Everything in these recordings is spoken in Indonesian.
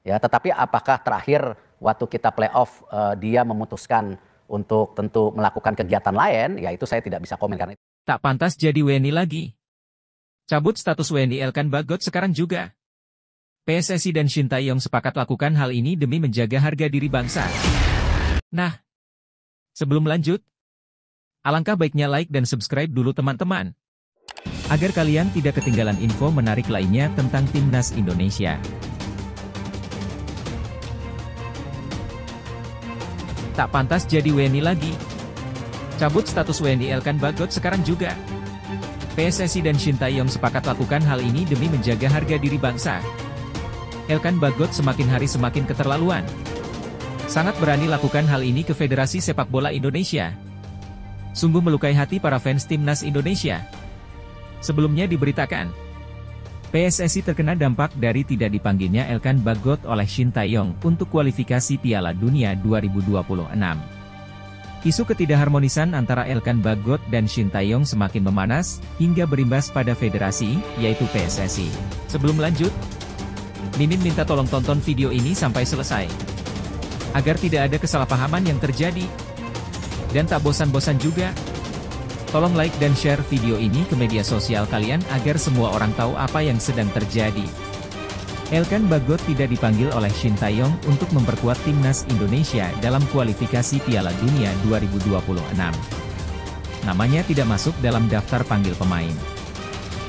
Ya, tetapi apakah terakhir waktu kita playoff dia memutuskan untuk tentu melakukan kegiatan lain, ya itu saya tidak bisa komen karena Tak pantas jadi WNI lagi. Cabut status WNI Elkan Bagot sekarang juga. PSSI dan Shin Tae-yong sepakat lakukan hal ini demi menjaga harga diri bangsa. Nah, sebelum lanjut, alangkah baiknya like dan subscribe dulu teman-teman. Agar kalian tidak ketinggalan info menarik lainnya tentang Timnas Indonesia. Tak pantas jadi WNI lagi. Cabut status WNI Elkan Bagot sekarang juga. PSSI dan Shin Tae-yong sepakat lakukan hal ini demi menjaga harga diri bangsa. Elkan Bagot semakin hari semakin keterlaluan. Sangat berani lakukan hal ini ke Federasi Sepak Bola Indonesia. Sungguh melukai hati para fans Timnas Indonesia. Sebelumnya diberitakan, PSSI terkena dampak dari tidak dipanggilnya Elkan Bagot oleh Shin Tae-yong untuk kualifikasi Piala Dunia 2026. Isu ketidakharmonisan antara Elkan Bagot dan Shin Tae-yong semakin memanas, hingga berimbas pada federasi, yaitu PSSI. Sebelum lanjut, Mimin minta tolong tonton video ini sampai selesai. Agar tidak ada kesalahpahaman yang terjadi. Dan tak bosan-bosan juga, tolong like dan share video ini ke media sosial kalian agar semua orang tahu apa yang sedang terjadi. Elkan Bagot tidak dipanggil oleh Shin Tae-yong untuk memperkuat Timnas Indonesia dalam kualifikasi Piala Dunia 2026. Namanya tidak masuk dalam daftar panggil pemain.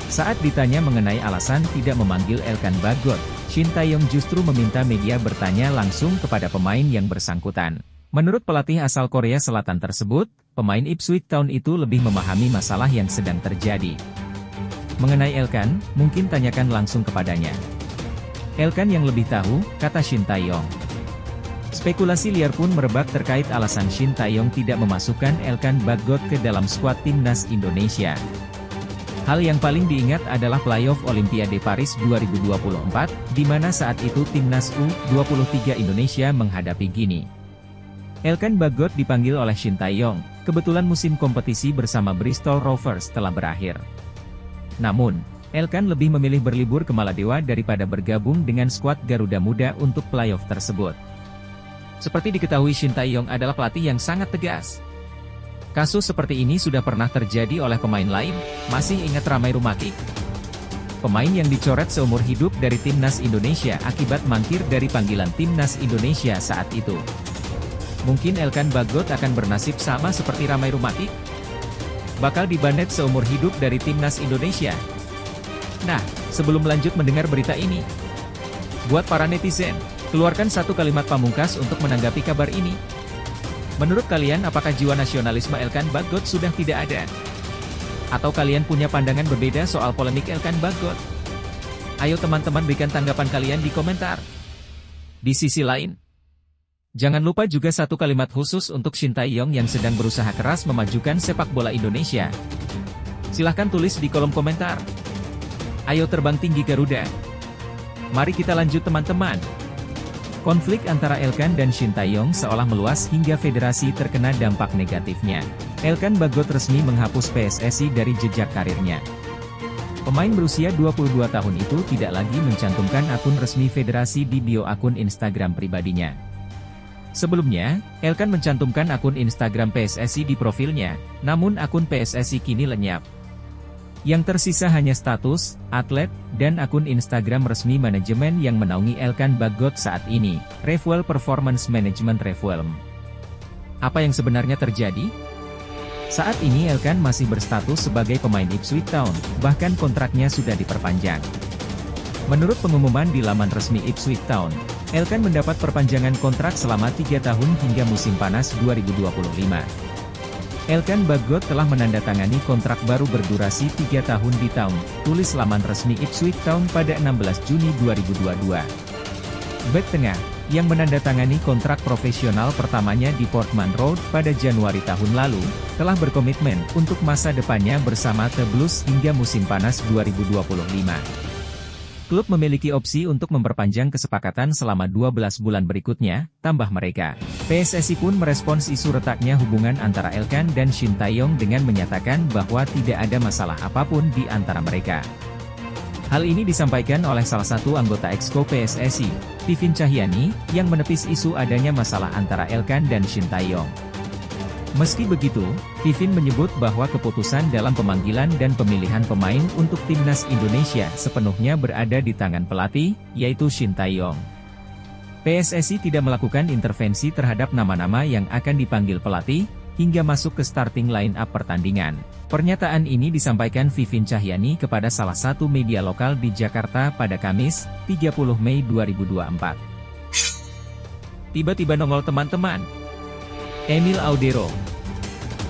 Saat ditanya mengenai alasan tidak memanggil Elkan Bagot, Shin Tae-yong justru meminta media bertanya langsung kepada pemain yang bersangkutan. Menurut pelatih asal Korea Selatan tersebut, pemain Ipswich Town itu lebih memahami masalah yang sedang terjadi. Mengenai Elkan, mungkin tanyakan langsung kepadanya. Elkan yang lebih tahu, kata Shin Tae-yong. Spekulasi liar pun merebak terkait alasan Shin Tae-yong tidak memasukkan Elkan Bagot ke dalam skuad Timnas Indonesia. Hal yang paling diingat adalah playoff Olimpiade Paris 2024, di mana saat itu Timnas U23 Indonesia menghadapi Gini. Elkan Bagot dipanggil oleh Shin Tae-yong, kebetulan musim kompetisi bersama Bristol Rovers telah berakhir. Namun, Elkan lebih memilih berlibur ke Maladewa daripada bergabung dengan skuad Garuda Muda untuk playoff tersebut. Seperti diketahui, Shin Tae-yong adalah pelatih yang sangat tegas. Kasus seperti ini sudah pernah terjadi oleh pemain lain, masih ingat Ramai Rumakik? Pemain yang dicoret seumur hidup dari Timnas Indonesia akibat mangkir dari panggilan Timnas Indonesia saat itu. Mungkin Elkan Bagot akan bernasib sama seperti Ramai Rumakik? Bakal dibanet seumur hidup dari Timnas Indonesia. Nah, sebelum lanjut mendengar berita ini, buat para netizen, keluarkan satu kalimat pamungkas untuk menanggapi kabar ini. Menurut kalian, apakah jiwa nasionalisme Elkan Bagot sudah tidak ada? Atau kalian punya pandangan berbeda soal polemik Elkan Bagot? Ayo teman-teman berikan tanggapan kalian di komentar. Di sisi lain, jangan lupa juga satu kalimat khusus untuk Shin Tae-yong yang sedang berusaha keras memajukan sepak bola Indonesia. Silahkan tulis di kolom komentar. Ayo terbang tinggi Garuda. Mari kita lanjut teman-teman. Konflik antara Elkan dan Shin Tae-yong seolah meluas hingga federasi terkena dampak negatifnya. Elkan Bagot resmi menghapus PSSI dari jejak karirnya. Pemain berusia 22 tahun itu tidak lagi mencantumkan akun resmi federasi di bio akun Instagram pribadinya. Sebelumnya, Elkan mencantumkan akun Instagram PSSI di profilnya, namun akun PSSI kini lenyap. Yang tersisa hanya status, atlet, dan akun Instagram resmi manajemen yang menaungi Elkan Bagot saat ini, Refuel Performance Management Refuelm. Apa yang sebenarnya terjadi? Saat ini Elkan masih berstatus sebagai pemain Ipswich Town, bahkan kontraknya sudah diperpanjang. Menurut pengumuman di laman resmi Ipswich Town, Elkan mendapat perpanjangan kontrak selama 3 tahun hingga musim panas 2025. Elkan Bagot telah menandatangani kontrak baru berdurasi 3 tahun di Town, tulis laman resmi Ipswich Town pada 16 Juni 2022. Bek tengah, yang menandatangani kontrak profesional pertamanya di Portman Road pada Januari tahun lalu, telah berkomitmen untuk masa depannya bersama The Blues hingga musim panas 2025. Klub memiliki opsi untuk memperpanjang kesepakatan selama 12 bulan berikutnya, tambah mereka. PSSI pun merespons isu retaknya hubungan antara Elkan dan Shin Tae-yong dengan menyatakan bahwa tidak ada masalah apapun di antara mereka. Hal ini disampaikan oleh salah satu anggota Exco PSSI, Vivin Cahyani, yang menepis isu adanya masalah antara Elkan dan Shin Tae-yong. Meski begitu, Vivin menyebut bahwa keputusan dalam pemanggilan dan pemilihan pemain untuk timnas Indonesia sepenuhnya berada di tangan pelatih, yaitu Shin Tae-yong. PSSI tidak melakukan intervensi terhadap nama-nama yang akan dipanggil pelatih, hingga masuk ke starting line-up pertandingan. Pernyataan ini disampaikan Vivin Cahyani kepada salah satu media lokal di Jakarta pada Kamis, 30 Mei 2024. Tiba-tiba nongol teman-teman. Emil Audero.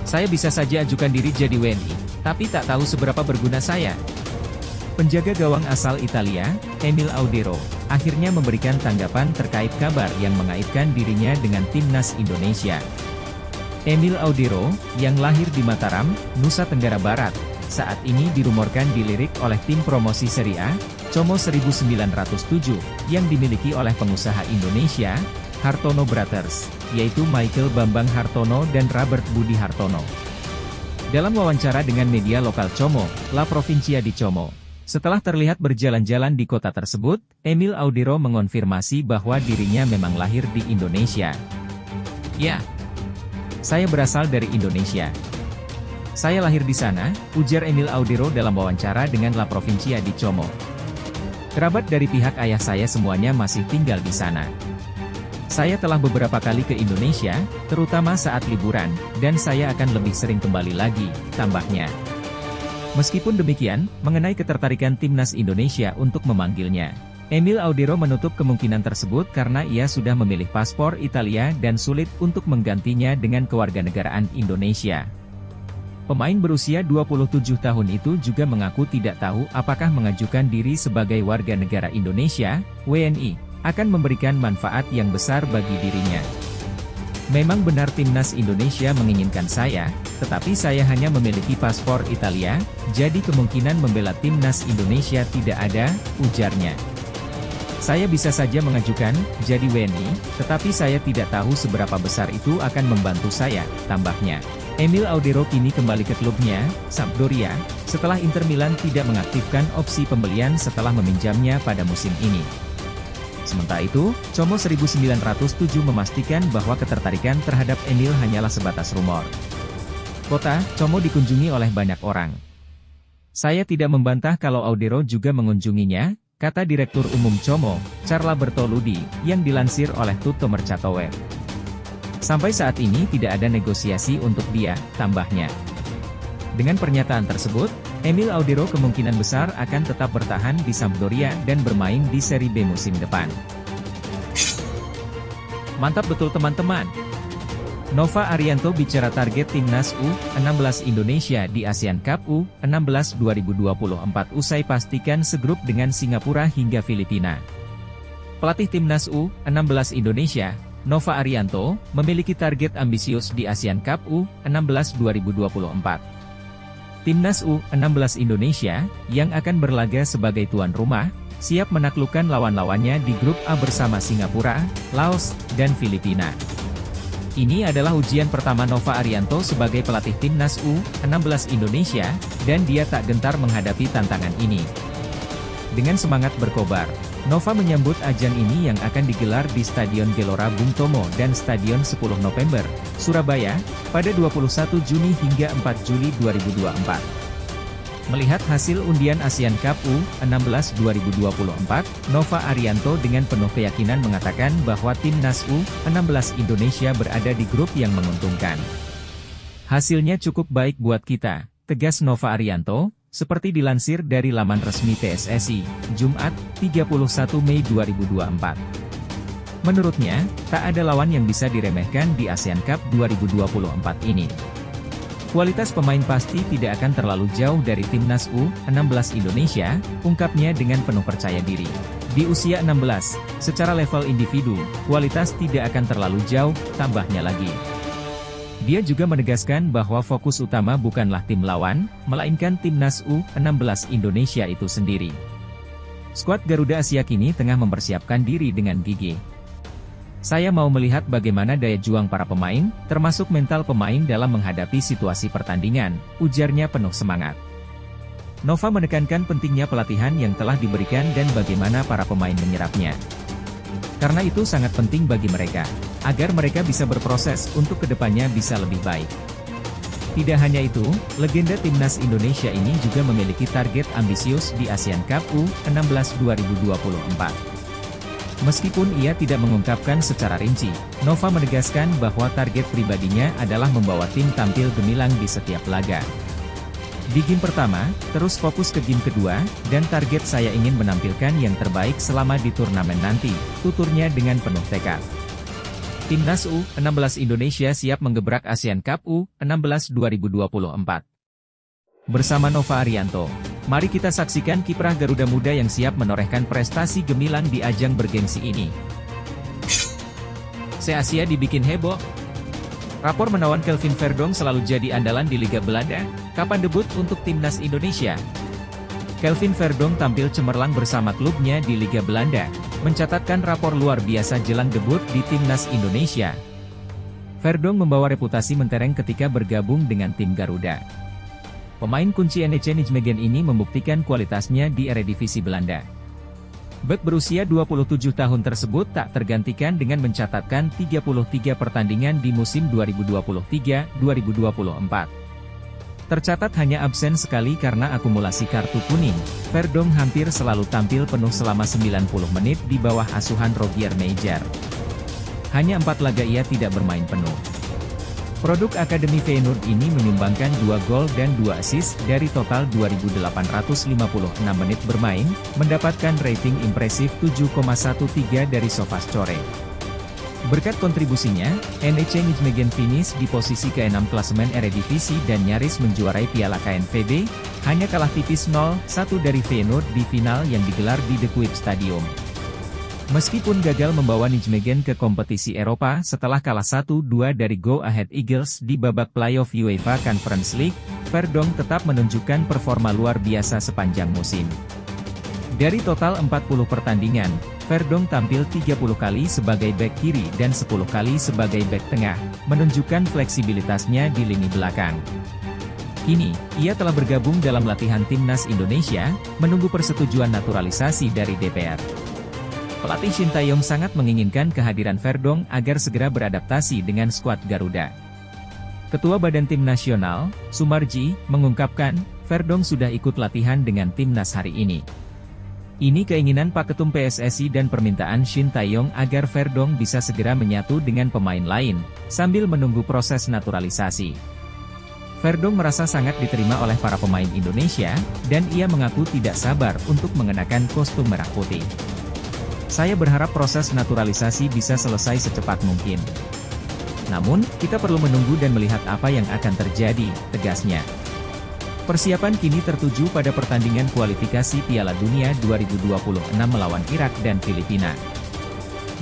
Saya bisa saja ajukan diri jadi WNI, tapi tak tahu seberapa berguna saya. Penjaga gawang asal Italia, Emil Audero, akhirnya memberikan tanggapan terkait kabar yang mengaitkan dirinya dengan timnas Indonesia. Emil Audero, yang lahir di Mataram, Nusa Tenggara Barat, saat ini dirumorkan dilirik oleh tim promosi Serie A, Como 1907, yang dimiliki oleh pengusaha Indonesia, Hartono Brothers, yaitu Michael Bambang Hartono dan Robert Budi Hartono. Dalam wawancara dengan media lokal Como, La Provincia di Como, setelah terlihat berjalan-jalan di kota tersebut, Emil Audero mengonfirmasi bahwa dirinya memang lahir di Indonesia. Ya. Saya berasal dari Indonesia. Saya lahir di sana, ujar Emil Audero dalam wawancara dengan La Provincia di Como. Kerabat dari pihak ayah saya semuanya masih tinggal di sana. Saya telah beberapa kali ke Indonesia, terutama saat liburan, dan saya akan lebih sering kembali lagi, tambahnya. Meskipun demikian, mengenai ketertarikan timnas Indonesia untuk memanggilnya, Emil Audero menutup kemungkinan tersebut karena ia sudah memilih paspor Italia dan sulit untuk menggantinya dengan kewarganegaraan Indonesia. Pemain berusia 27 tahun itu juga mengaku tidak tahu apakah mengajukan diri sebagai warga negara Indonesia, WNI, akan memberikan manfaat yang besar bagi dirinya. Memang benar timnas Indonesia menginginkan saya, tetapi saya hanya memiliki paspor Italia, jadi kemungkinan membela timnas Indonesia tidak ada, ujarnya. Saya bisa saja mengajukan, jadi WNI, tetapi saya tidak tahu seberapa besar itu akan membantu saya, tambahnya. Emil Audero kini kembali ke klubnya, Sampdoria, setelah Inter Milan tidak mengaktifkan opsi pembelian setelah meminjamnya pada musim ini. Sementara itu, Como 1907 memastikan bahwa ketertarikan terhadap Emil hanyalah sebatas rumor. Kota Como dikunjungi oleh banyak orang. Saya tidak membantah kalau Audero juga mengunjunginya, kata Direktur Umum Como, Carla Bertoludi, yang dilansir oleh Tutto Mercato Web. Sampai saat ini tidak ada negosiasi untuk dia, tambahnya. Dengan pernyataan tersebut, Emil Audero kemungkinan besar akan tetap bertahan di Sampdoria dan bermain di Serie B musim depan. Mantap betul teman-teman! Nova Arianto bicara target timnas U16 Indonesia di ASEAN Cup U16 2024 usai pastikan segrup dengan Singapura hingga Filipina. Pelatih timnas U16 Indonesia, Nova Arianto, memiliki target ambisius di ASEAN Cup U16 2024. Timnas U16 Indonesia, yang akan berlaga sebagai tuan rumah, siap menaklukkan lawan-lawannya di grup A bersama Singapura, Laos, dan Filipina. Ini adalah ujian pertama Nova Arianto sebagai pelatih timnas U16 Indonesia, dan dia tak gentar menghadapi tantangan ini. Dengan semangat berkobar, Nova menyambut ajang ini yang akan digelar di Stadion Gelora Bung Tomo dan Stadion 10 November, Surabaya, pada 21 Juni hingga 4 Juli 2024. Melihat hasil undian ASEAN Cup U16 2024, Nova Arianto dengan penuh keyakinan mengatakan bahwa timnas U16 Indonesia berada di grup yang menguntungkan. Hasilnya cukup baik buat kita, tegas Nova Arianto, seperti dilansir dari laman resmi PSSI, Jumat, 31 Mei 2024. Menurutnya, tak ada lawan yang bisa diremehkan di ASEAN Cup 2024 ini. Kualitas pemain pasti tidak akan terlalu jauh dari timnas U16 Indonesia, ungkapnya dengan penuh percaya diri. Di usia 16, secara level individu, kualitas tidak akan terlalu jauh, tambahnya lagi. Dia juga menegaskan bahwa fokus utama bukanlah tim lawan, melainkan timnas U16 Indonesia itu sendiri. Skuad Garuda Asia kini tengah mempersiapkan diri dengan gigih. Saya mau melihat bagaimana daya juang para pemain, termasuk mental pemain dalam menghadapi situasi pertandingan, ujarnya penuh semangat. Nova menekankan pentingnya pelatihan yang telah diberikan dan bagaimana para pemain menyerapnya. Karena itu sangat penting bagi mereka, agar mereka bisa berproses untuk kedepannya bisa lebih baik. Tidak hanya itu, legenda timnas Indonesia ini juga memiliki target ambisius di ASEAN Cup U16 2024. Meskipun ia tidak mengungkapkan secara rinci, Nova menegaskan bahwa target pribadinya adalah membawa tim tampil gemilang di setiap laga. Di game pertama, terus fokus ke game kedua, dan target saya ingin menampilkan yang terbaik selama di turnamen nanti, tuturnya dengan penuh tekad. Timnas U16 Indonesia siap menggebrak ASEAN Cup U16 2024. Bersama Nova Arianto, mari kita saksikan kiprah Garuda Muda yang siap menorehkan prestasi gemilang di ajang bergengsi ini. Se-Asia dibikin heboh. Rapor menawan Kelvin Verdonk selalu jadi andalan di Liga Belanda. Kapan debut untuk Timnas Indonesia? Kelvin Verdonk tampil cemerlang bersama klubnya di Liga Belanda, mencatatkan rapor luar biasa jelang debut di Timnas Indonesia. Verdonk membawa reputasi mentereng ketika bergabung dengan tim Garuda. Pemain kunci NEC Nijmegen ini membuktikan kualitasnya di Eredivisie Belanda. Bek berusia 27 tahun tersebut tak tergantikan dengan mencatatkan 33 pertandingan di musim 2023-2024. Tercatat hanya absen sekali karena akumulasi kartu kuning. Verdonk hampir selalu tampil penuh selama 90 menit di bawah asuhan Rogier Meijer. Hanya 4 laga ia tidak bermain penuh. Produk Akademi Feyenoord ini menyumbangkan 2 gol dan 2 assist dari total 2.856 menit bermain, mendapatkan rating impresif 7,13 dari SofaScore. Berkat kontribusinya, NEC Nijmegen finish di posisi ke-6 klasemen Eredivisie dan nyaris menjuarai Piala KNVB, hanya kalah tipis 0-1 dari Feyenoord di final yang digelar di The Kuip Stadium. Meskipun gagal membawa Nijmegen ke kompetisi Eropa setelah kalah 1-2 dari Go Ahead Eagles di babak playoff UEFA Conference League, Verdonk tetap menunjukkan performa luar biasa sepanjang musim. Dari total 40 pertandingan, Verdonk tampil 30 kali sebagai bek kiri dan 10 kali sebagai bek tengah, menunjukkan fleksibilitasnya di lini belakang. Kini, ia telah bergabung dalam latihan Timnas Indonesia, menunggu persetujuan naturalisasi dari DPR. Pelatih Shin Tae-yong sangat menginginkan kehadiran Verdonk agar segera beradaptasi dengan skuad Garuda. Ketua Badan Tim Nasional, Sumarji, mengungkapkan, Verdonk sudah ikut latihan dengan Timnas hari ini. Ini keinginan Pak Ketum PSSI dan permintaan Shin Tae-yong agar Verdonk bisa segera menyatu dengan pemain lain, sambil menunggu proses naturalisasi. Verdonk merasa sangat diterima oleh para pemain Indonesia, dan ia mengaku tidak sabar untuk mengenakan kostum merah putih. Saya berharap proses naturalisasi bisa selesai secepat mungkin. Namun, kita perlu menunggu dan melihat apa yang akan terjadi, tegasnya. Persiapan kini tertuju pada pertandingan kualifikasi Piala Dunia 2026 melawan Irak dan Filipina.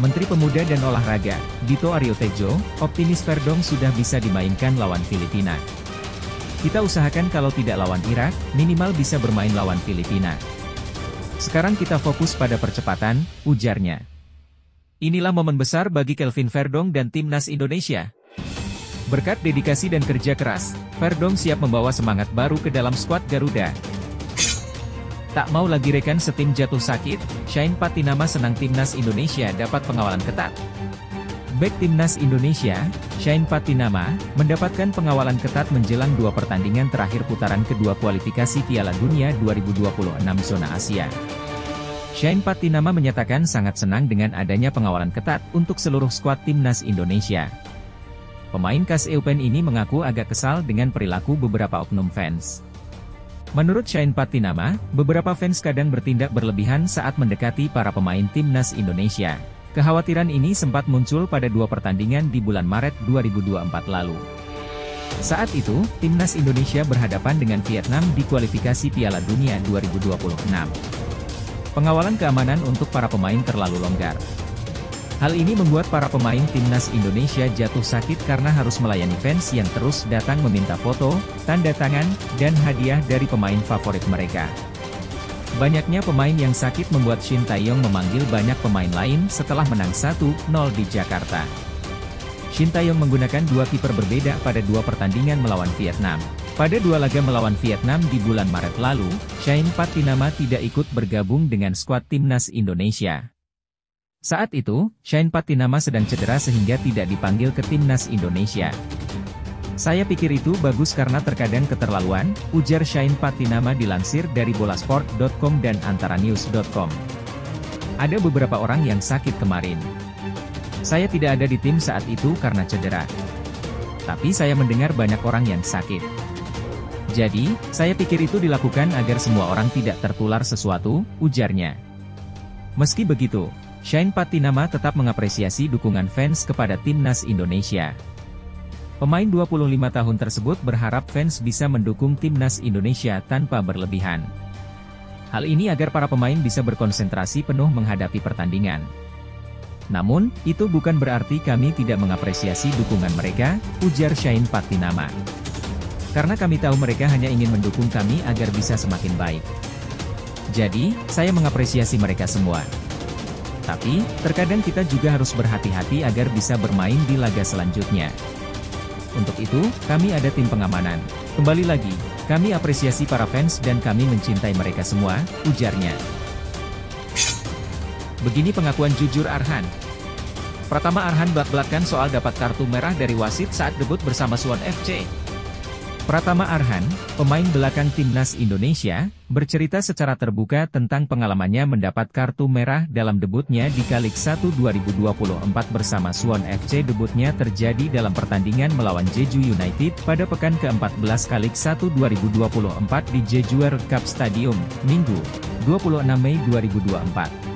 Menteri Pemuda dan Olahraga, Dito Aryo Tejo, optimis Verdonk sudah bisa dimainkan lawan Filipina. Kita usahakan kalau tidak lawan Irak, minimal bisa bermain lawan Filipina. Sekarang kita fokus pada percepatan, ujarnya. Inilah momen besar bagi Kelvin Verdonk dan Timnas Indonesia. Berkat dedikasi dan kerja keras, Verdonk siap membawa semangat baru ke dalam skuad Garuda. Tak mau lagi rekan setim jatuh sakit, Shane Patinama senang Timnas Indonesia dapat pengawalan ketat. Bek Timnas Indonesia, Shane Patinama, mendapatkan pengawalan ketat menjelang 2 pertandingan terakhir putaran kedua kualifikasi Piala Dunia 2026 zona Asia. Shane Patinama menyatakan sangat senang dengan adanya pengawalan ketat untuk seluruh skuad Timnas Indonesia. Pemain khas Eupen ini mengaku agak kesal dengan perilaku beberapa oknum fans. Menurut Shane Patinama, beberapa fans kadang bertindak berlebihan saat mendekati para pemain Timnas Indonesia. Kekhawatiran ini sempat muncul pada 2 pertandingan di bulan Maret 2024 lalu. Saat itu, Timnas Indonesia berhadapan dengan Vietnam di kualifikasi Piala Dunia 2026. Pengawalan keamanan untuk para pemain terlalu longgar. Hal ini membuat para pemain Timnas Indonesia jatuh sakit karena harus melayani fans yang terus datang meminta foto, tanda tangan, dan hadiah dari pemain favorit mereka. Banyaknya pemain yang sakit membuat Shin Tae-yong memanggil banyak pemain lain setelah menang 1-0 di Jakarta. Shin Tae-yong menggunakan 2 kiper berbeda pada 2 pertandingan melawan Vietnam. Pada 2 laga melawan Vietnam di bulan Maret lalu, Shane Patinama tidak ikut bergabung dengan skuad timnas Indonesia. Saat itu, Shane Patinama sedang cedera sehingga tidak dipanggil ke timnas Indonesia. Saya pikir itu bagus karena terkadang keterlaluan, ujar Shane Patinama dilansir dari bolasport.com dan antaranews.com. Ada beberapa orang yang sakit kemarin. Saya tidak ada di tim saat itu karena cedera. Tapi saya mendengar banyak orang yang sakit. Jadi, saya pikir itu dilakukan agar semua orang tidak tertular sesuatu, ujarnya. Meski begitu, Shane Patinama tetap mengapresiasi dukungan fans kepada timnas Indonesia. Pemain 25 tahun tersebut berharap fans bisa mendukung timnas Indonesia tanpa berlebihan. Hal ini agar para pemain bisa berkonsentrasi penuh menghadapi pertandingan. Namun, itu bukan berarti kami tidak mengapresiasi dukungan mereka, ujar Shane Patinama. Karena kami tahu mereka hanya ingin mendukung kami agar bisa semakin baik. Jadi, saya mengapresiasi mereka semua. Tapi, terkadang kita juga harus berhati-hati agar bisa bermain di laga selanjutnya. Untuk itu, kami ada tim pengamanan. Kembali lagi, kami apresiasi para fans dan kami mencintai mereka semua, ujarnya. Begini pengakuan jujur Arhan. Pertama, Arhan belak-belakan soal dapat kartu merah dari wasit saat debut bersama Suwon FC. Pratama Arhan, pemain belakang timnas Indonesia, bercerita secara terbuka tentang pengalamannya mendapat kartu merah dalam debutnya di Kalik 1 2024 bersama Suwon FC. Debutnya terjadi dalam pertandingan melawan Jeju United pada pekan ke-14 Kalik 1 2024 di Jeju World Cup Stadium, Minggu, 26 Mei 2024.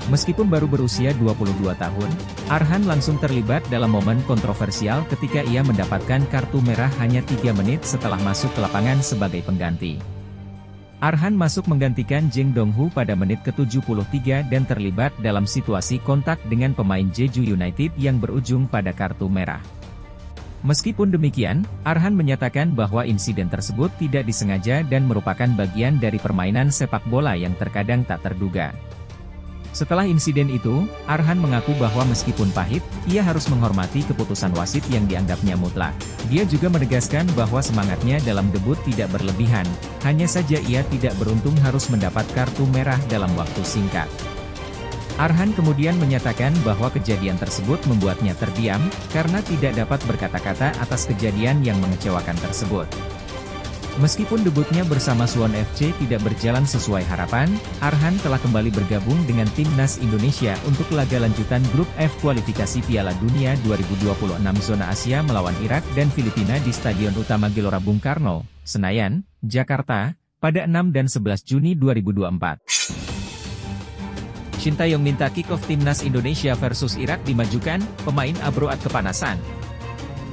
Meskipun baru berusia 22 tahun, Arhan langsung terlibat dalam momen kontroversial ketika ia mendapatkan kartu merah hanya 3 menit setelah masuk ke lapangan sebagai pengganti. Arhan masuk menggantikan Jeng Donghu pada menit ke-73 dan terlibat dalam situasi kontak dengan pemain Jeju United yang berujung pada kartu merah. Meskipun demikian, Arhan menyatakan bahwa insiden tersebut tidak disengaja dan merupakan bagian dari permainan sepak bola yang terkadang tak terduga. Setelah insiden itu, Arhan mengaku bahwa meskipun pahit, ia harus menghormati keputusan wasit yang dianggapnya mutlak. Dia juga menegaskan bahwa semangatnya dalam debut tidak berlebihan, hanya saja ia tidak beruntung harus mendapat kartu merah dalam waktu singkat. Arhan kemudian menyatakan bahwa kejadian tersebut membuatnya terdiam, karena tidak dapat berkata-kata atas kejadian yang mengecewakan tersebut. Meskipun debutnya bersama Suwon FC tidak berjalan sesuai harapan, Arhan telah kembali bergabung dengan timnas Indonesia untuk laga lanjutan Grup F kualifikasi Piala Dunia 2026 zona Asia melawan Irak dan Filipina di Stadion Utama Gelora Bung Karno, Senayan, Jakarta, pada 6 dan 11 Juni 2024. Sintayong minta kick-off timnas Indonesia versus Irak dimajukan, pemain abroad kepanasan.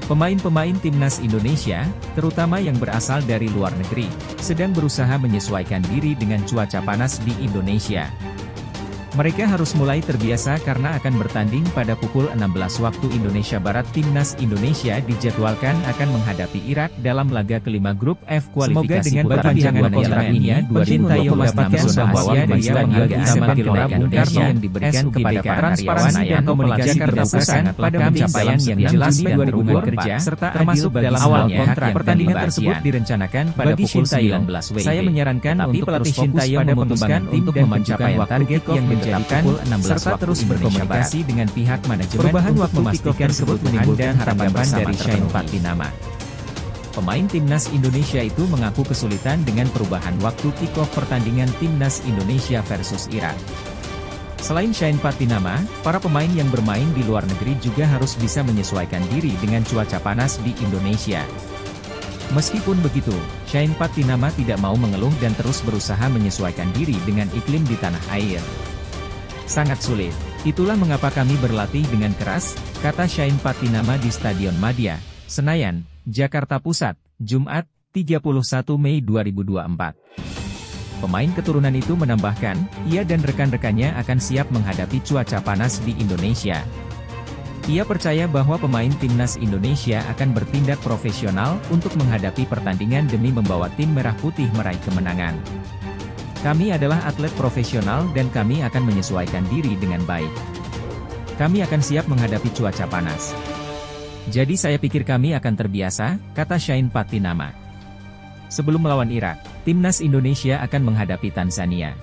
Pemain-pemain timnas Indonesia, terutama yang berasal dari luar negeri, sedang berusaha menyesuaikan diri dengan cuaca panas di Indonesia. Mereka harus mulai terbiasa karena akan bertanding pada pukul 16 waktu Indonesia Barat. Timnas Indonesia dijadwalkan akan menghadapi Irak dalam laga kelima Grup F kualifikasi. Semoga dengan perbincangan kontrak ini, Sintayong memastikan bahwa kemajuan Liga Sepak Bola Bung Karno yang diberikan kepada para transparansi dan komunikasi terbuka pada pencapaian yang jelas dan hubungan kerja, serta termasuk dalam awal kontrak. Pertandingan tersebut direncanakan pada pukul 19 WIB. Saya menyarankan untuk pelatih Sintayong memutuskan tim dan mencapai target yang ditetapkan, serta terus berkomunikasi dengan pihak manajemen perubahan waktu memastikan kebutuhan dan harapan dari Shane Patinama. Pemain timnas Indonesia itu mengaku kesulitan dengan perubahan waktu kick-off pertandingan timnas Indonesia versus Irak. Selain Shane Patinama, para pemain yang bermain di luar negeri juga harus bisa menyesuaikan diri dengan cuaca panas di Indonesia. Meskipun begitu, Shane Patinama tidak mau mengeluh dan terus berusaha menyesuaikan diri dengan iklim di tanah air. Sangat sulit. Itulah mengapa kami berlatih dengan keras, kata Shane Patinama di Stadion Madia, Senayan, Jakarta Pusat, Jumat, 31 Mei 2024. Pemain keturunan itu menambahkan, ia dan rekan-rekannya akan siap menghadapi cuaca panas di Indonesia. Ia percaya bahwa pemain timnas Indonesia akan bertindak profesional untuk menghadapi pertandingan demi membawa tim merah putih meraih kemenangan. Kami adalah atlet profesional dan kami akan menyesuaikan diri dengan baik. Kami akan siap menghadapi cuaca panas. Jadi saya pikir kami akan terbiasa, kata Shane Patinama. Sebelum melawan Irak, timnas Indonesia akan menghadapi Tanzania.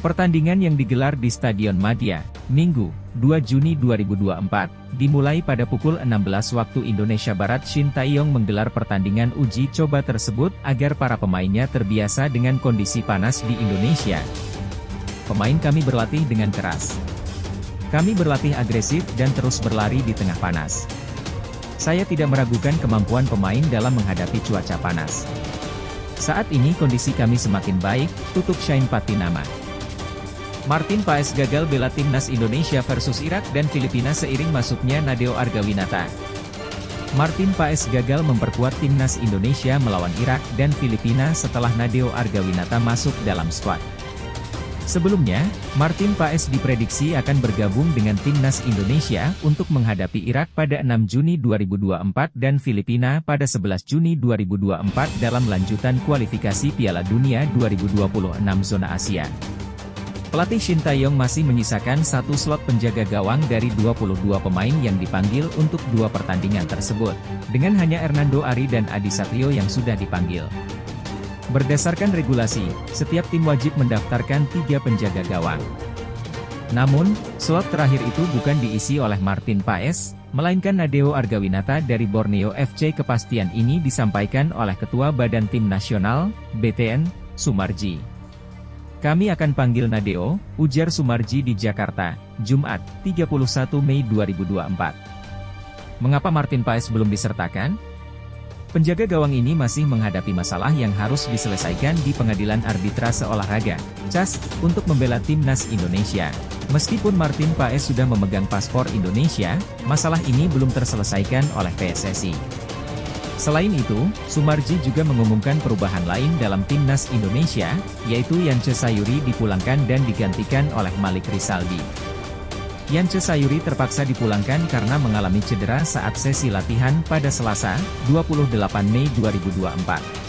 Pertandingan yang digelar di Stadion Madia, Minggu, 2 Juni 2024, dimulai pada pukul 16 waktu Indonesia Barat. Shin Tae-yong menggelar pertandingan uji coba tersebut agar para pemainnya terbiasa dengan kondisi panas di Indonesia. Pemain kami berlatih dengan keras. Kami berlatih agresif dan terus berlari di tengah panas. Saya tidak meragukan kemampuan pemain dalam menghadapi cuaca panas. Saat ini kondisi kami semakin baik, tutup Shane Patinama. Martin Paes gagal bela timnas Indonesia versus Irak dan Filipina seiring masuknya Nadeo Argawinata. Martin Paes gagal memperkuat timnas Indonesia melawan Irak dan Filipina setelah Nadeo Argawinata masuk dalam skuad. Sebelumnya, Martin Paes diprediksi akan bergabung dengan timnas Indonesia untuk menghadapi Irak pada 6 Juni 2024 dan Filipina pada 11 Juni 2024 dalam lanjutan kualifikasi Piala Dunia 2026 zona Asia. Pelatih Shin Tae-yong masih menyisakan satu slot penjaga gawang dari 22 pemain yang dipanggil untuk dua pertandingan tersebut, dengan hanya Hernando Ari dan Adi Satrio yang sudah dipanggil. Berdasarkan regulasi, setiap tim wajib mendaftarkan 3 penjaga gawang. Namun, slot terakhir itu bukan diisi oleh Martin Paes, melainkan Nadeo Argawinata dari Borneo FC. Kepastian ini disampaikan oleh Ketua Badan Tim Nasional, BTN, Sumarji. Kami akan panggil Nadeo, ujar Sumarji di Jakarta, Jumat, 31 Mei 2024. Mengapa Martin Paes belum disertakan? Penjaga gawang ini masih menghadapi masalah yang harus diselesaikan di Pengadilan Arbitrase Olahraga, CAS, untuk membela timnas Indonesia. Meskipun Martin Paes sudah memegang paspor Indonesia, masalah ini belum terselesaikan oleh PSSI. Selain itu, Sumarji juga mengumumkan perubahan lain dalam timnas Indonesia, yaitu Yance Sayuri dipulangkan dan digantikan oleh Malik Rizaldi. Yance Sayuri terpaksa dipulangkan karena mengalami cedera saat sesi latihan pada Selasa, 28 Mei 2024.